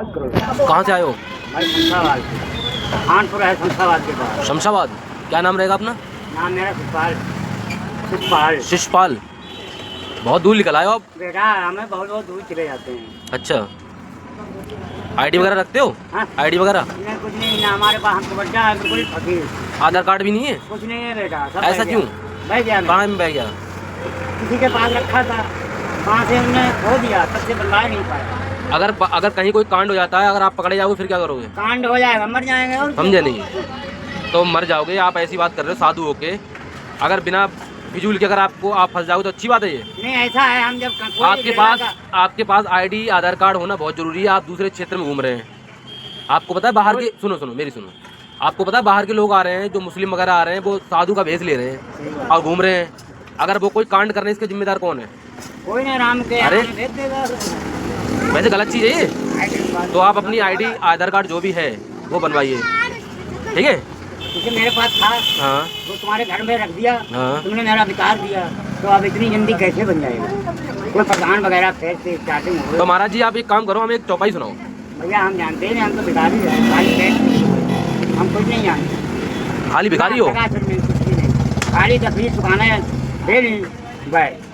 कहाँ से आए हो? भाई शमशाबाद से। खानपुर है शमशाबाद के पास। शमशाबाद। क्या नाम रहेगा अपना? नाम मेरा शिषपाल। शिषपाल। शिषपाल। बहुत दूर निकल आए हो आप। बेटा हमें बहुत बहुत दूर चले जाते हैं। अच्छा, आईडी वगैरह रखते हो? हाँ? आईडी वगैरह? नहीं कुछ नहीं ना, हमारे पास हम तो बच्चा है बिल्कुल फकीर। आधार कार्ड भी नहीं है? कुछ नहीं है बेटा। सब ऐसा बह क्यों? गया। बह गया। कहाँ में बह गया? किसी के पास रखा था, वहाँ से हमने खो दिया, तब से बनवा नहीं पाया। अगर कहीं कोई कांड हो जाता है, अगर आप पकड़े जाओगे फिर क्या करोगे? कांड हो जाएगा, मर जाएंगे। और समझे नहीं? तो मर जाओगे। आप ऐसी बात कर रहे हो साधु होके। अगर बिना फिजूल के अगर आप फंस जाओगे तो अच्छी बात है ये? नहीं ऐसा है, हम जब आपके पास आईडी आधार कार्ड होना बहुत जरूरी है। आप दूसरे क्षेत्र में घूम रहे हैं। आपको पता है बाहर के, सुनो मेरी सुनो, आपको पता है बाहर के लोग आ रहे हैं जो मुस्लिम वगैरह आ रहे हैं, वो साधु का भेष ले रहे हैं और घूम रहे हैं। अगर वो कोई कांड करने इसके जिम्मेदार कौन है? कोई नहीं, राम के अरे भेज देगा। वैसे गलत चीज़ है ये। तो आप अपनी आईडी आधार कार्ड जो भी है वो बनवाइए, ठीक है? क्योंकि मेरे पास था। हाँ वो तुम्हारे घर में रख दिया। हाँ। तुमने मेरा विकास दिया, तो अब इतनी जल्दी कैसे बन जाएगा? कोई प्रधान वगैरह फिर से स्टार्टिंग हो। तो महाराज जी आप एक काम करो, हमें एक चौपाई सुनाओ। भैया हम जानते हैं, हम तो भिखारी हैं, खाली पेट। हम कुछ नहीं जानते। खाली भिखारी हो? कुछ भी नहीं, खाली तकलीफ सुखाना है डेली। बस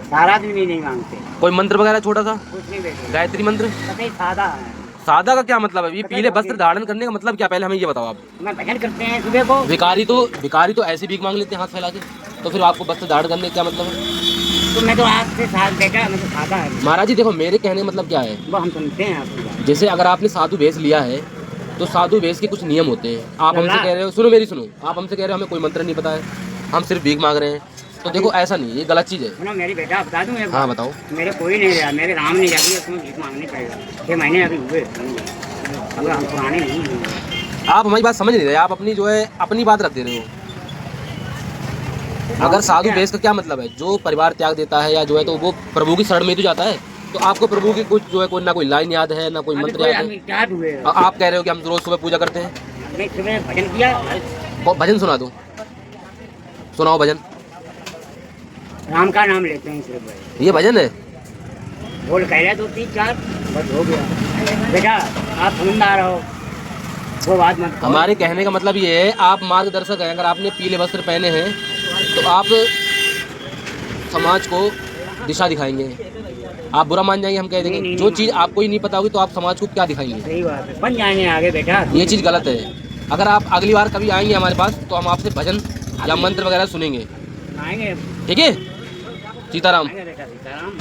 सारा दिन भी नहीं मांगते। कोई मंत्र वगैरह छोटा सा? कुछ नहीं बेटे, गायत्री मंत्र? सही सादा है। सादा का क्या मतलब है? ये पीले वस्त्र धारण करने का मतलब क्या, पहले हमें ये बताओ आप। मैं भजन करते हैं सुबह को। भिखारी तो ऐसे भीख मांग लेते हैं हाथ फैला के, तो फिर आपको वस्त्र धारण करने का क्या मतलब है? तो मैं तो आज से साथ बेटा, मैं तो सादा है। महाराज जी देखो, मेरे कहने का मतलब क्या है, वो हम सुनते हैं आपकी। जैसे अगर आपने साधु भेष लिया है तो साधु भेष के कुछ नियम होते हैं। आप हमसे कह रहे हो, सुनो, आप हमसे कह रहे हो हमें कोई मंत्र नहीं पता है, हम सिर्फ भीख मांग रहे हैं। तो देखो ऐसा नहीं, ये गलत चीज़ है। सुनो मेरी बेटा, बता दूं एक बात? हाँ बताओ। मेरे कोई नहीं रहा, मेरे राम नहीं जाती, उसमें भीख मांगनी पड़ेगा। 6 महीने अभी हुए, अगर हम पुराने नहीं हैं। आप हमारी बात समझ नहीं रहे, आप अपनी जो है अपनी बात रख दे रहे हो। अगर साधु भेष का क्या मतलब है, जो परिवार त्याग देता है या जो है तो वो प्रभु की शरण में तो जाता है। तो आपको प्रभु की कुछ जो है कोई ना कोई लाइन याद है ना कोई मंत्र याद है। क्या हुए? आप कह रहे हो कि हम रोज सुबह पूजा करते हैं। मैं सुबह भजन किया। भजन सुना दो, सुनाओ भजन। राम का नाम लेते हैं सिर्फ। ये भजन है? बोल कह रहे 2 3 4 बस हो गया। बेटा आप समझदार हो, वो बात मत कहो। हमारे कहने का मतलब ये है, आप मार्गदर्शक हैं। अगर आपने पीले वस्त्र पहने हैं तो आप समाज को दिशा दिखाएंगे। आप बुरा मान जाएंगे हम कह देंगे। जो चीज़ आपको ही नहीं पता होगी तो आप समाज को क्या दिखाएंगे? सही बात है, बन जाएंगे आगे बेटा। ये चीज़ गलत है। अगर आप अगली बार कभी आएंगे हमारे पास तो हम आपसे भजन या मंत्र वगैरह सुनेंगे, आएंगे। ठीक है? सीताराम। आएंगे बेटा, सीताराम।